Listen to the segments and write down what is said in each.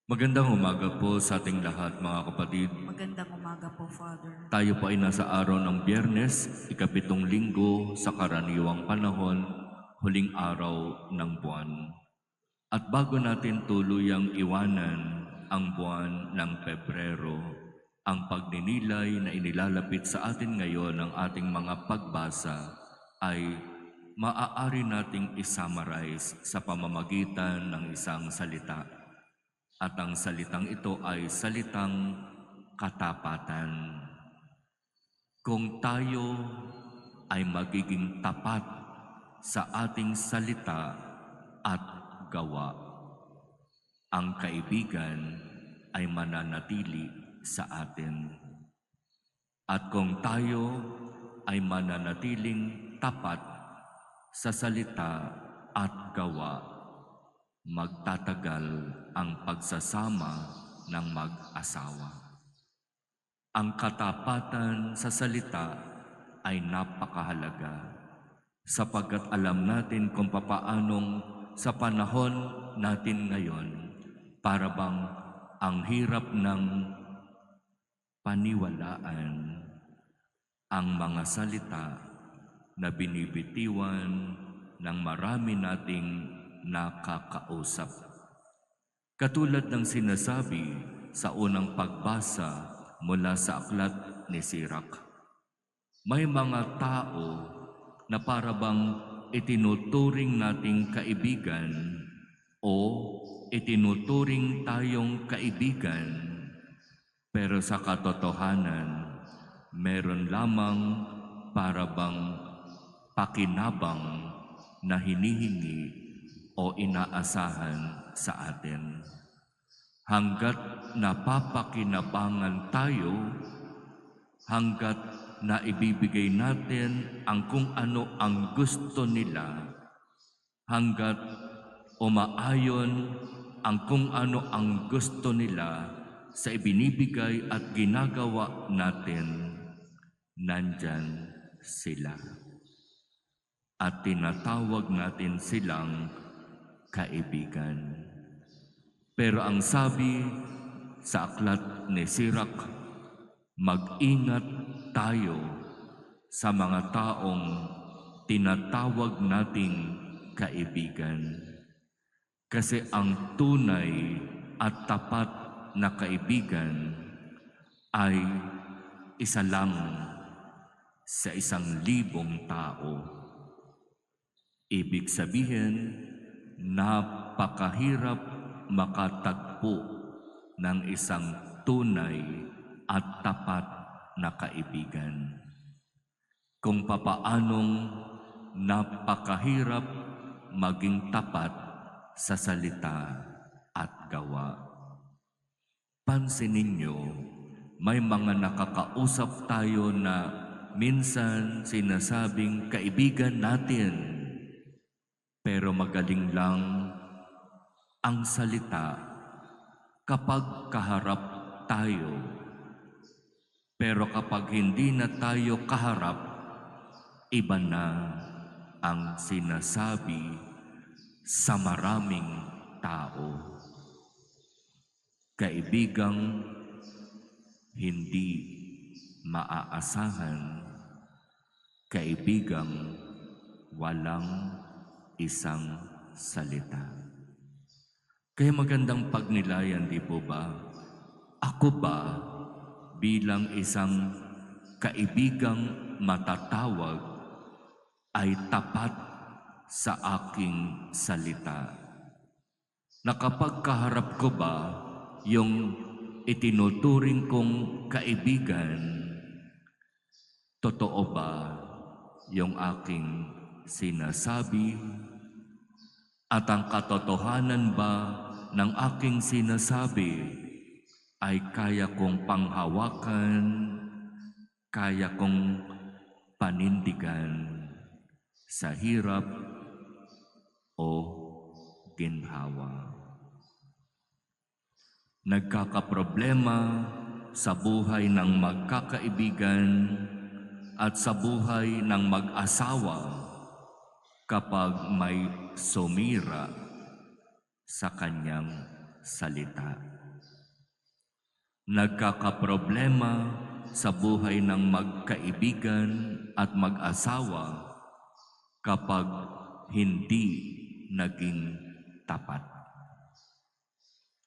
Magandang umaga po sa ating lahat mga kapatid. Magandang umaga po, Father. Tayo po ay nasa araw ng Biyernes, ikapitong linggo sa karaniwang panahon, huling araw ng buwan. At bago natin tuluyang iwanan ang buwan ng Pebrero, ang pagninilay na inilalapit sa atin ngayon ng ating mga pagbasa ay maaari nating isummarize sa pamamagitan ng isang salita. At ang salitang ito ay salitang katapatan. Kung tayo ay magiging tapat sa ating salita at gawa, ang kaibigan ay mananatili sa atin. At kung tayo ay mananatiling tapat sa salita at gawa, magtatagal ang pagsasama ng mag-asawa. Ang katapatan sa salita ay napakahalaga sapagkat alam natin kung papaanong sa panahon natin ngayon para bang ang hirap ng paniwalaan ang mga salita na binibitiwan ng marami nating nakakausap. Katulad ng sinasabi sa unang pagbasa mula sa aklat ni Sirach, may mga tao na para bang itinuturing nating kaibigan o itinuturing tayong kaibigan, pero sa katotohanan, meron lamang para bang pakinabang na hinihingi o inaasahan sa atin. Hanggat napapakinabangan tayo, hanggat naibibigay natin ang kung ano ang gusto nila, hanggat umaayon ang kung ano ang gusto nila sa ibinibigay at ginagawa natin, nandyan sila. At tinatawag natin silang kaibigan. Pero ang sabi sa aklat ni Sirach, mag-ingat tayo sa mga taong tinatawag nating kaibigan. Kasi ang tunay at tapat na kaibigan ay isa lang sa 1,000 tao. Ibig sabihin, napakahirap makatagpo ng isang tunay at tapat na kaibigan. Kung papaanong napakahirap maging tapat sa salita at gawa. Pansinin ninyo, may mga nakakausap tayo na minsan sinasabing kaibigan natin, pero magaling lang ang salita kapag kaharap tayo. Pero kapag hindi na tayo kaharap, iba na ang sinasabi sa maraming tao. Kaibigang hindi maaasahan, kaibigang walang isang salita. Kaya magandang pagnilayan, di po ba? Ako ba bilang isang kaibigang matatawag ay tapat sa aking salita? Na kapag kaharap ko ba yung itinuturing kong kaibigan, totoo ba yung aking sinasabi? At ang katotohanan ba ng aking sinasabi ay kaya kong panghawakan, kaya kong panindigan sa hirap o ginhawa? Nagkakaproblema sa buhay ng magkakaibigan at sa buhay ng mag-asawa kapag may sumira sa kanyang salita. Nagkakaproblema sa buhay ng magkaibigan at mag-asawa kapag hindi naging tapat.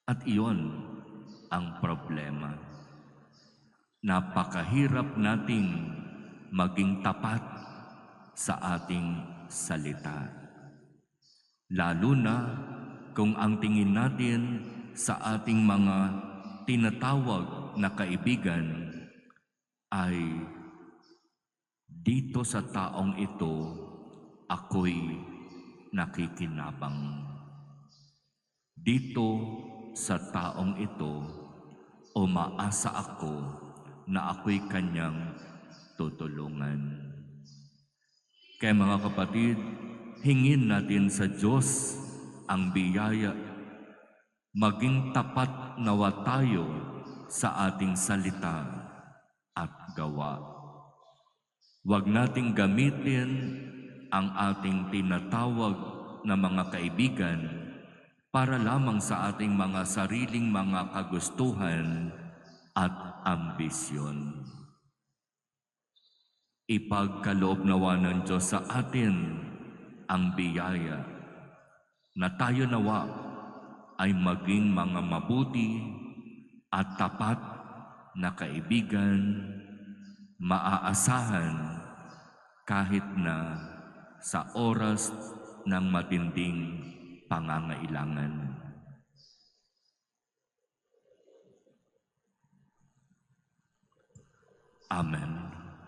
At iyon ang problema. Napakahirap nating maging tapat sa ating salita. Lalo na kung ang tingin natin sa ating mga tinatawag na kaibigan ay dito sa taong ito ako'y nakikinabang. Dito sa taong ito umaasa ako na ako'y kanyang tutulungan. Kaya mga kapatid, hingin natin sa Diyos ang biyaya. Maging tapat nawa tayo sa ating salita at gawa. Huwag nating gamitin ang ating tinatawag na mga kaibigan para lamang sa ating mga sariling mga kagustuhan at ambisyon. Ipagkaloob nawa ng Diyos sa atin ang biyaya na tayo nawa ay maging mga mabuti at tapat na kaibigan, maaasahan kahit na sa oras ng matinding pangangailangan. Amen.